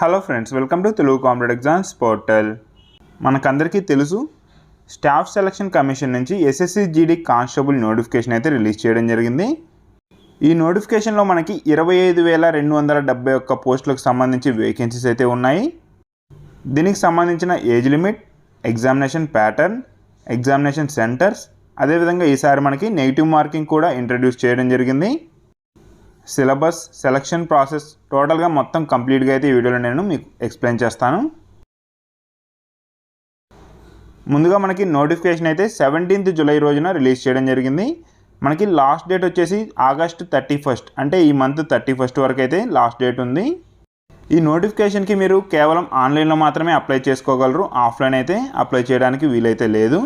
Hello friends, welcome to Telugu competitive exams portal. మనకందరికీ తెలుసు, staff selection commission నుంచి SSC GD constable notification అయితే release చేయడం జరిగింది. ఈ నోటిఫికేషన్లో మనకి 25,271 పోస్టులకు సంబంధించి వేకెన్సీస్ అయితే ఉన్నాయి. దీనికి సంబంధించిన age limit, examination pattern, examination centres, అదేవిధంగా ఈసారి మనకి నెగిటివ్ మార్కింగ్ కూడా ఇంట్రడ్యూస్ చేయడం జరిగింది. సిలబస్, సెలక్షన్ ప్రాసెస్ టోటల్గా మొత్తం కంప్లీట్గా అయితే ఈ వీడియోలో నేను మీకు ఎక్స్ప్లెయిన్ చేస్తాను. ముందుగా మనకి నోటిఫికేషన్ అయితే 17th జూలై రోజున రిలీజ్ చేయడం జరిగింది. మనకి లాస్ట్ డేట్ వచ్చేసి ఆగస్ట్ 31, అంటే ఈ మంత్ 31 వరకు అయితే లాస్ట్ డేట్ ఉంది. ఈ నోటిఫికేషన్కి మీరు కేవలం ఆన్లైన్లో మాత్రమే అప్లై చేసుకోగలరు, ఆఫ్లైన్ అయితే అప్లై చేయడానికి వీలైతే లేదు.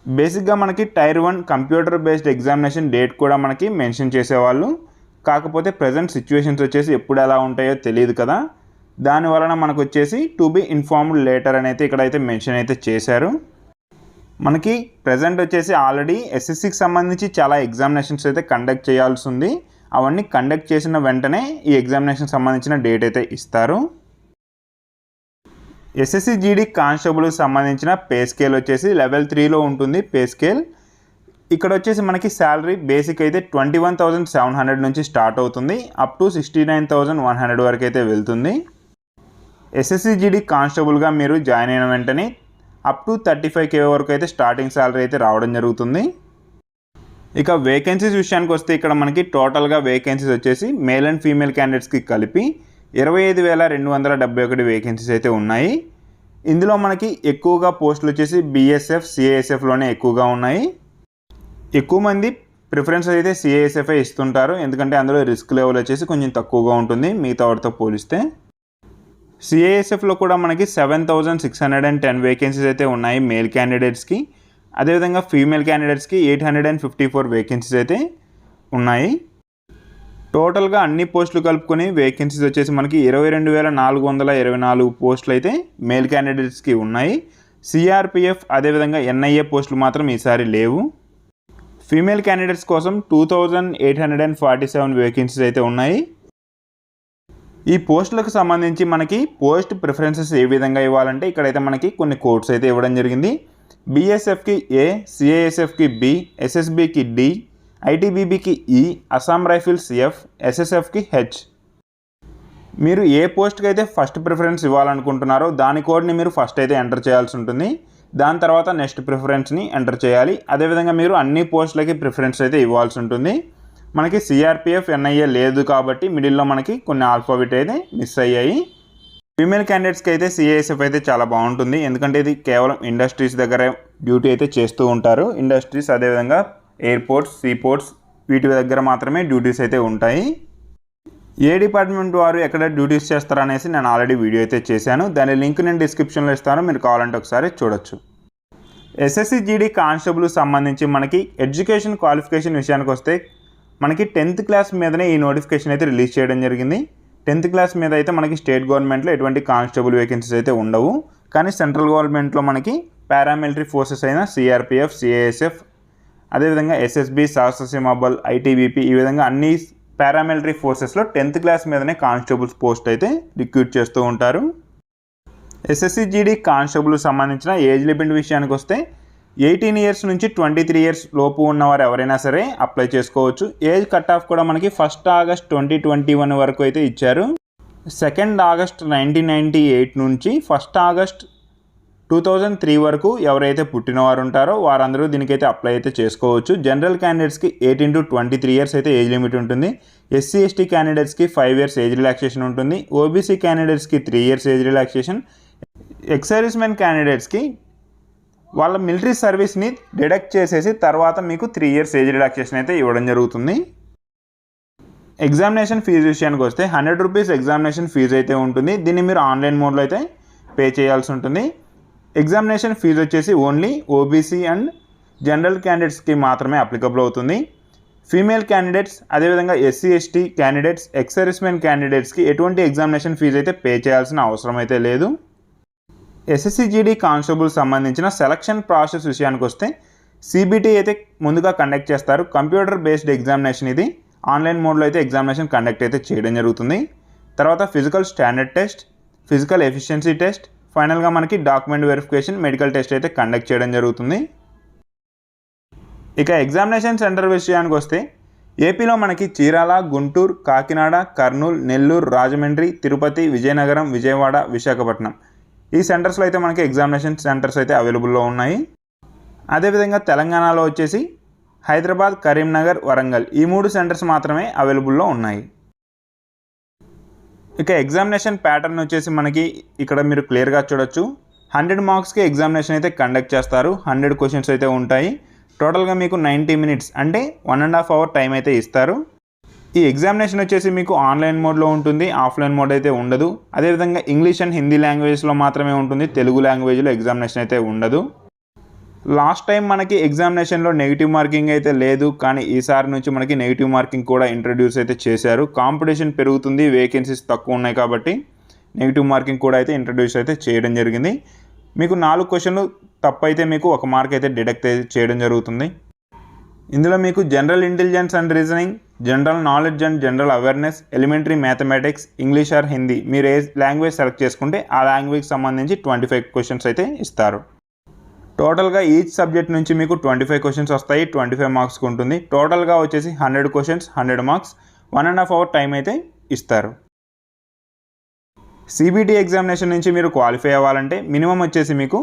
బేసిక్గా మనకి tier 1 computer based examination date కూడా మనకి మెన్షన్ చేసేవాళ్ళు. కాకపోతే ప్రజెంట్ సిచ్యువేషన్స్ వచ్చేసి ఎప్పుడు ఎలా ఉంటాయో తెలియదు కదా, దానివలన మనకు వచ్చేసి టు బి ఇన్ఫార్మ్డ్ లేటర్ అని అయితే ఇక్కడైతే మెన్షన్ అయితే చేశారు. మనకి ప్రజెంట్ వచ్చేసి ఆల్రెడీ ఎస్ఎస్సికి సంబంధించి చాలా ఎగ్జామినేషన్స్ అయితే కండక్ట్ చేయాల్సి ఉంది. అవన్నీ కండక్ట్ చేసిన వెంటనే ఈ ఎగ్జామినేషన్ సంబంధించిన డేట్ అయితే ఇస్తారు. ఎస్ఎస్సి జీడీ కానిస్టేబుల్కి సంబంధించిన పే స్కేల్ వచ్చేసి లెవెల్ 3లో ఉంటుంది పే స్కేల్. ఇక్కడ వచ్చేసి మనకి శాలరీ బేసిక్ అయితే 21,700 నుంచి స్టార్ట్ అవుతుంది, అప్ టు 69,100 వరకు అయితే వెళ్తుంది. ఎస్ఎస్సి జీడీ కానిస్టేబుల్గా మీరు జాయిన్ అయిన వెంటనే అప్ టు 35K వరకు అయితే స్టార్టింగ్ శాలరీ అయితే రావడం జరుగుతుంది. ఇక వేకెన్సీస్ విషయానికి వస్తే ఇక్కడ మనకి టోటల్గా వేకెన్సీస్ వచ్చేసి మేల్ అండ్ ఫీమేల్ క్యాండిడేట్స్కి కలిపి 25,271 వేకెన్సీస్ అయితే ఉన్నాయి. ఇందులో మనకి ఎక్కువగా పోస్టులు వచ్చేసి బీఎస్ఎఫ్, సిఐఎస్ఎఫ్లోనే ఎక్కువగా ఉన్నాయి. ఎక్కువ మంది ప్రిఫరెన్స్ అయితే సిఐఎస్ఎఫ్ఏ ఇస్తుంటారు, ఎందుకంటే అందులో రిస్క్ లెవెల్ వచ్చేసి కొంచెం తక్కువగా ఉంటుంది మిగతా వాటితో పోలిస్తే. సిఐఎస్ఎఫ్లో కూడా మనకి 7,610 వేకెన్సీస్ అయితే ఉన్నాయి మేల్ క్యాండిడేట్స్కి, అదేవిధంగా ఫీమేల్ క్యాండిడేట్స్కి 854 వేకెన్సీస్ అయితే ఉన్నాయి. టోటల్గా అన్ని పోస్టులు కలుపుకొని వేకెన్సీస్ వచ్చేసి మనకి 22,424 పోస్టులు అయితే మేల్ క్యాండిడేట్స్కి ఉన్నాయి. సిఆర్పిఎఫ్ అదేవిధంగా ఎన్ఐఏ పోస్టులు మాత్రం ఈసారి లేవు. ఫీమేల్ క్యాండిడేట్స్ కోసం 2,847 వేకెన్సీస్ అయితే ఉన్నాయి. ఈ పోస్టులకు సంబంధించి మనకి పోస్ట్ ప్రిఫరెన్సెస్ ఏ విధంగా ఇవ్వాలంటే ఇక్కడైతే మనకి కొన్ని కోడ్స్ అయితే ఇవ్వడం జరిగింది. బీఎస్ఎఫ్కి ఏ, సిఐఎస్ఎఫ్కి బి, ఎస్ఎస్బికి డి, ఐటీబీబీకి ఈ, అస్సాం రైఫిల్స్ ఎఫ్, ఎస్ఎస్ఎఫ్కి హెచ్. మీరు ఏ పోస్ట్కి అయితే ఫస్ట్ ప్రిఫరెన్స్ ఇవ్వాలనుకుంటున్నారో దాని కోడ్ని మీరు ఫస్ట్ అయితే ఎంటర్ చేయాల్సి ఉంటుంది. దాని తర్వాత నెక్స్ట్ ప్రిఫరెన్స్ని ఎంటర్ చేయాలి. అదేవిధంగా మీరు అన్ని పోస్టులకి ప్రిఫరెన్స్ అయితే ఇవ్వాల్సి ఉంటుంది. మనకి సిఆర్పిఎఫ్, ఎన్ఐఏ లేదు కాబట్టి మిడిల్లో మనకి కొన్ని ఆల్ఫాబెట్ అయితే మిస్ అయ్యాయి. ఫీమేల్ క్యాండిడేట్స్కి అయితే సిఐఎస్ఎఫ్ అయితే చాలా బాగుంటుంది, ఎందుకంటే ఇది కేవలం ఇండస్ట్రీస్ దగ్గర డ్యూటీ అయితే చేస్తూ ఉంటారు. ఇండస్ట్రీస్ అదేవిధంగా ఎయిర్పోర్ట్స్, సీపోర్ట్స్ వీటి దగ్గర మాత్రమే డ్యూటీస్ అయితే ఉంటాయి. ఏ డిపార్ట్మెంట్ వారు ఎక్కడ డ్యూటీస్ చేస్తారనేసి నేను ఆల్రెడీ వీడియో అయితే చేశాను, దాని లింక్ నేను డిస్క్రిప్షన్లో ఇస్తాను, మీరు కావాలంటే ఒకసారి చూడొచ్చు. ఎస్ఎస్సి జీడీ కానిస్టేబుల్కి సంబంధించి మనకి ఎడ్యుకేషన్ క్వాలిఫికేషన్ విషయానికి వస్తే మనకి 10th క్లాస్ మీదనే ఈ నోటిఫికేషన్ అయితే రిలీజ్ చేయడం జరిగింది. 10th క్లాస్ మీద అయితే మనకి స్టేట్ గవర్నమెంట్లో ఎటువంటి కానిస్టేబుల్ వేకెన్సీస్ అయితే ఉండవు, కానీ సెంట్రల్ గవర్నమెంట్లో మనకి పారామిలిటరీ ఫోర్సెస్ అయిన సిఆర్పిఎఫ్, సిఐఎస్ఎఫ్, అదేవిధంగా ఎస్ఎస్బి, సశస్త్ర బల్, ఐటీబీపీ ఈ విధంగా అన్ని పారామిలిటరీ ఫోర్సెస్లో 10th క్లాస్ మీదనే కానిస్టేబుల్స్ పోస్ట్ అయితే రిక్రూట్ చేస్తూ ఉంటారు. ఎస్ఎస్సి జీడీ కానిస్టేబుల్కి సంబంధించిన ఏజ్ లిమిట్ విషయానికి వస్తే 18 ఇయర్స్ నుంచి 23 ఇయర్స్ లోపు ఉన్నవారు ఎవరైనా సరే అప్లై చేసుకోవచ్చు. ఏజ్ కట్ ఆఫ్ కూడా మనకి 1 ఆగస్ట్ 2021 వరకు అయితే ఇచ్చారు. 2 ఆగస్ట్ 1998 నుంచి 1 ఆగస్ట్ 2003 వరకు ఎవరైతే పుట్టినవారు ఉంటారో వారందరూ దీనికైతే అప్లై అయితే చేసుకోవచ్చు. జనరల్ క్యాండిడేట్స్కి 18 to 23 ఇయర్స్ అయితే ఏజ్ లిమిట్ ఉంటుంది. ఎస్సీ ఎస్టీ క్యాండిడేట్స్కి 5 ఇయర్స్ ఏజ్ రిలాక్సేషన్ ఉంటుంది. ఓబీసీ క్యాండిడేట్స్కి 3 years age relaxation. Ex servicemen క్యాండిడేట్స్కి వాళ్ళ మిలిటరీ సర్వీస్ని డిడక్ట్ చేసేసి తర్వాత మీకు 3 ఇయర్స్ ఏజ్ రిలాక్సేషన్ అయితే ఇవ్వడం జరుగుతుంది. ఎగ్జామినేషన్ ఫీజు విషయానికి వస్తే 100 రూపీస్ ఎగ్జామినేషన్ ఫీజు అయితే ఉంటుంది. దీన్ని మీరు ఆన్లైన్ మోడ్లో అయితే పే చేయాల్సి ఉంటుంది. ఎగ్జామినేషన్ ఫీజు వచ్చేసి ఓన్లీ ఓబీసీ అండ్ జనరల్ క్యాండిడేట్స్కి మాత్రమే అప్లికబుల్ అవుతుంది. ఫీమేల్ క్యాండిడేట్స్ అదేవిధంగా SC ST candidates, ex servicemen క్యాండిడేట్స్కి ఎటువంటి ఎగ్జామినేషన్ ఫీజు అయితే పే చేయాల్సిన అవసరం అయితే లేదు. ఎస్ఎస్సి జీడీ కానిస్టేబుల్ సంబంధించిన సెలక్షన్ ప్రాసెస్ విషయానికి వస్తే సిబిటీ అయితే ముందుగా కండక్ట్ చేస్తారు. కంప్యూటర్ బేస్డ్ ఎగ్జామినేషన్ ఇది. ఆన్లైన్ మోడ్లో అయితే ఎగ్జామినేషన్ కండక్ట్ అయితే చేయడం జరుగుతుంది. తర్వాత physical standard test, physical efficiency test, ఫైనల్గా మనకి డాక్యుమెంట్ వెరిఫికేషన్, మెడికల్ టెస్ట్ అయితే కండక్ట్ చేయడం జరుగుతుంది. ఇక ఎగ్జామినేషన్ సెంటర్ విషయానికి వస్తే ఏపీలో మనకి చీరాల, గుంటూరు, కాకినాడ, కర్నూలు, నెల్లూరు, రాజమండ్రి, తిరుపతి, విజయనగరం, విజయవాడ, విశాఖపట్నం ఈ సెంటర్స్లో అయితే మనకి ఎగ్జామినేషన్ సెంటర్స్ అయితే అవైలబుల్లో ఉన్నాయి. అదేవిధంగా తెలంగాణలో వచ్చేసి హైదరాబాద్, కరీంనగర్, వరంగల్ ఈ 3 సెంటర్స్ మాత్రమే అవైలబుల్లో ఉన్నాయి. ఇక ఎగ్జామినేషన్ ప్యాటర్న్ వచ్చేసి మనకి ఇక్కడ మీరు క్లియర్గా చూడొచ్చు. 100 మార్క్స్కి ఎగ్జామినేషన్ అయితే కండక్ట్ చేస్తారు. 100 క్వశ్చన్స్ అయితే ఉంటాయి. టోటల్గా మీకు 90 మినిట్స్ అంటే 1.5 అవర్ టైం అయితే ఇస్తారు. ఈ ఎగ్జామినేషన్ వచ్చేసి మీకు ఆన్లైన్ మోడ్లో ఉంటుంది, ఆఫ్లైన్ మోడ్ అయితే ఉండదు. అదేవిధంగా ఇంగ్లీష్ అండ్ హిందీ లాంగ్వేజ్లో మాత్రమే ఉంటుంది, తెలుగు లాంగ్వేజ్లో ఎగ్జామినేషన్ అయితే ఉండదు. లాస్ట్ టైం మనకి ఎగ్జామినేషన్లో నెగిటివ్ మార్కింగ్ అయితే లేదు, కానీ ఈసారి నుంచి మనకి నెగిటివ్ మార్కింగ్ కూడా ఇంట్రడ్యూస్ అయితే చేశారు. కాంపిటీషన్ పెరుగుతుంది, వేకెన్సీస్ తక్కువ ఉన్నాయి కాబట్టి నెగిటివ్ మార్కింగ్ కూడా అయితే ఇంట్రడ్యూస్ అయితే చేయడం జరిగింది. మీకు 4 క్వశ్చన్లు తప్పు అయితే మీకు 1 మార్క్ అయితే డిడక్ట్ అయితే చేయడం జరుగుతుంది. ఇందులో మీకు general intelligence and reasoning, general knowledge and general awareness, elementary mathematics, English are Hindi మీరు ఏ లాంగ్వేజ్ సెలెక్ట్ చేసుకుంటే ఆ లాంగ్వేజ్కి సంబంధించి 25 క్వశ్చన్స్ అయితే ఇస్తారు. టోటల్గా ఈచ్ సబ్జెక్ట్ నుంచి మీకు 25 క్వశ్చన్స్ వస్తాయి, 25 మార్క్స్కి ఉంటుంది. టోటల్గా వచ్చేసి 100 క్వశ్చన్స్, 100 మార్క్స్, 1.5 అవర్ టైం అయితే ఇస్తారు. సిబిటి ఎగ్జామినేషన్ నుంచి మీరు క్వాలిఫై అవ్వాలంటే మినిమం వచ్చేసి మీకు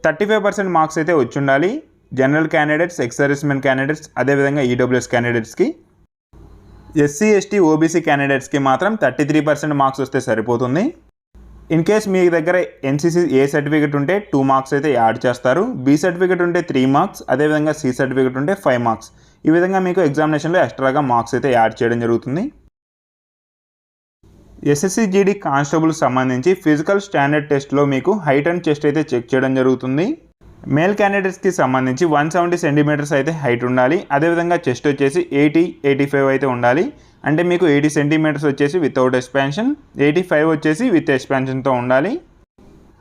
35% మార్క్స్ అయితే వచ్చి ఉండాలి. General candidates, ex servicemen candidates, అదేవిధంగా ఈడబ్ల్యూఎస్ క్యాండిడేట్స్కి. ఎస్సీ, ఎస్టీ, ఓబీసీ క్యాండిడేట్స్కి మాత్రం 33% మార్క్స్ వస్తే సరిపోతుంది. ఇన్ కేస్ మీ దగ్గర ఎన్సీసీ ఏ సర్టిఫికేట్ ఉంటే 2 మార్క్స్ అయితే యాడ్ చేస్తారు. బి సర్టిఫికేట్ ఉంటే 3 మార్క్స్, అదేవిధంగా సి సర్టిఫికేట్ ఉంటే 5 మార్క్స్. ఈ విధంగా మీకు ఎగ్జామినేషన్లో ఎక్స్ట్రాగా మార్క్స్ అయితే యాడ్ చేయడం జరుగుతుంది. ఎస్ఎస్సి జీడీ కానిస్టేబుల్కి సంబంధించి ఫిజికల్ స్టాండర్డ్ టెస్ట్లో మీకు హైట్ అండ్ చెస్ట్ అయితే చెక్ చేయడం జరుగుతుంది. మేల్ క్యాండిడేట్స్కి సంబంధించి 170 సెంటీమీటర్స్ అయితే హైట్ ఉండాలి. అదేవిధంగా చెస్ట్ వచ్చేసి 80-85 అయితే ఉండాలి. అంటే మీకు 80 సెంటీమీటర్స్ వచ్చేసి వితౌట్ ఎక్స్పాన్షన్, 85 వచ్చేసి విత్ ఎక్స్పాన్షన్తో ఉండాలి.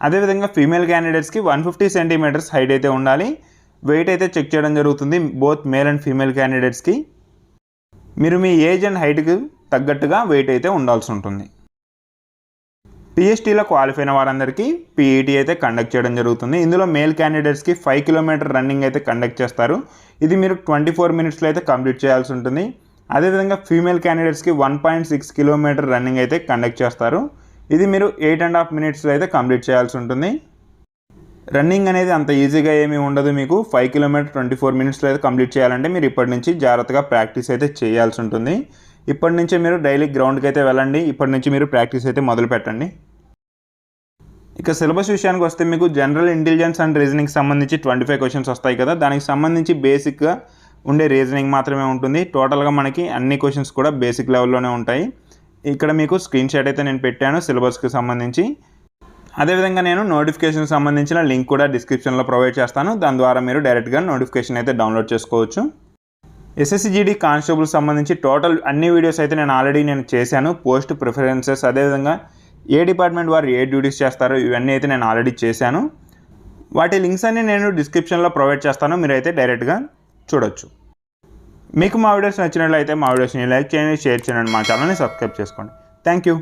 అదేవిధంగా ఫీమేల్ క్యాండిడేట్స్కి 150 సెంటీమీటర్స్ హైట్ అయితే ఉండాలి. వెయిట్ అయితే చెక్ చేయడం జరుగుతుంది బోత్ మేల్ అండ్ ఫీమేల్ క్యాండిడేట్స్కి. మీరు మీ ఏజ్ అండ్ హైట్కి తగ్గట్టుగా వెయిట్ అయితే ఉండాల్సి ఉంటుంది. పిఎస్టీలో క్వాలిఫై అయిన వారందరికీ పీఈటీ అయితే కండక్ట్ చేయడం జరుగుతుంది. ఇందులో మేల్ క్యాండిడేట్స్కి 5 కిలోమీటర్ రన్నింగ్ అయితే కండక్ట్ చేస్తారు. ఇది మీరు 24 మినిట్స్లో అయితే కంప్లీట్ చేయాల్సి ఉంటుంది. అదేవిధంగా ఫీమేల్ క్యాండిడేట్స్కి 1.6 కిలోమీటర్ రన్నింగ్ అయితే కండక్ట్ చేస్తారు. ఇది మీరు 8.5 మినిట్స్లో అయితే కంప్లీట్ చేయాల్సి ఉంటుంది. రన్నింగ్ అనేది అంత ఈజీగా ఏమీ ఉండదు. మీకు 5 కిలోమీటర్ 24 మినిట్స్లో అయితే కంప్లీట్ చేయాలంటే మీరు ఇప్పటి నుంచి జాగ్రత్తగా ప్రాక్టీస్ అయితే చేయాల్సి ఉంటుంది. ఇప్పటి నుంచే మీరు డైలీ గ్రౌండ్కి అయితే వెళ్ళండి. ఇప్పటి నుంచి మీరు ప్రాక్టీస్ అయితే మొదలు పెట్టండి. ఇక సిలబస్ విషయానికి వస్తే మీకు జనరల్ ఇంటెలిజెన్స్ అండ్ రీజనింగ్కి సంబంధించి 25 క్వశ్చన్స్ వస్తాయి కదా, దానికి సంబంధించి బేసిక్గా ఉండే రీజనింగ్ మాత్రమే ఉంటుంది. టోటల్గా మనకి అన్ని క్వశ్చన్స్ కూడా బేసిక్ లెవెల్లోనే ఉంటాయి. ఇక్కడ మీకు స్క్రీన్ షాట్ అయితే నేను పెట్టాను సిలబస్కి సంబంధించి. అదేవిధంగా నేను నోటిఫికేషన్కి సంబంధించిన లింక్ కూడా డిస్క్రిప్షన్లో ప్రొవైడ్ చేస్తాను. దాని ద్వారా మీరు డైరెక్ట్గా నోటిఫికేషన్ అయితే డౌన్లోడ్ చేసుకోవచ్చు. ఎస్ఎస్సి జీడీ కానిస్టేబుల్ సంబంధించి టోటల్ అన్ని వీడియోస్ అయితే నేను ఆల్రెడీ చేశాను. పోస్ట్ ప్రిఫరెన్సెస్, అదేవిధంగా ఏ డిపార్ట్మెంట్ వారు ఏ డ్యూటీస్ చేస్తారో ఇవన్నీ అయితే నేను ఆల్రెడీ చేశాను. వాటి లింక్స్ అన్ని నేను డిస్క్రిప్షన్లో ప్రొవైడ్ చేస్తాను, మీరైతే డైరెక్ట్గా చూడొచ్చు. మీకు మా వీడియోస్ నచ్చినట్లయితే మా వీడియోస్ని లైక్ చేయండి, షేర్ చేయండి, మా ఛానల్ని సబ్స్క్రైబ్ చేసుకోండి. Thank you.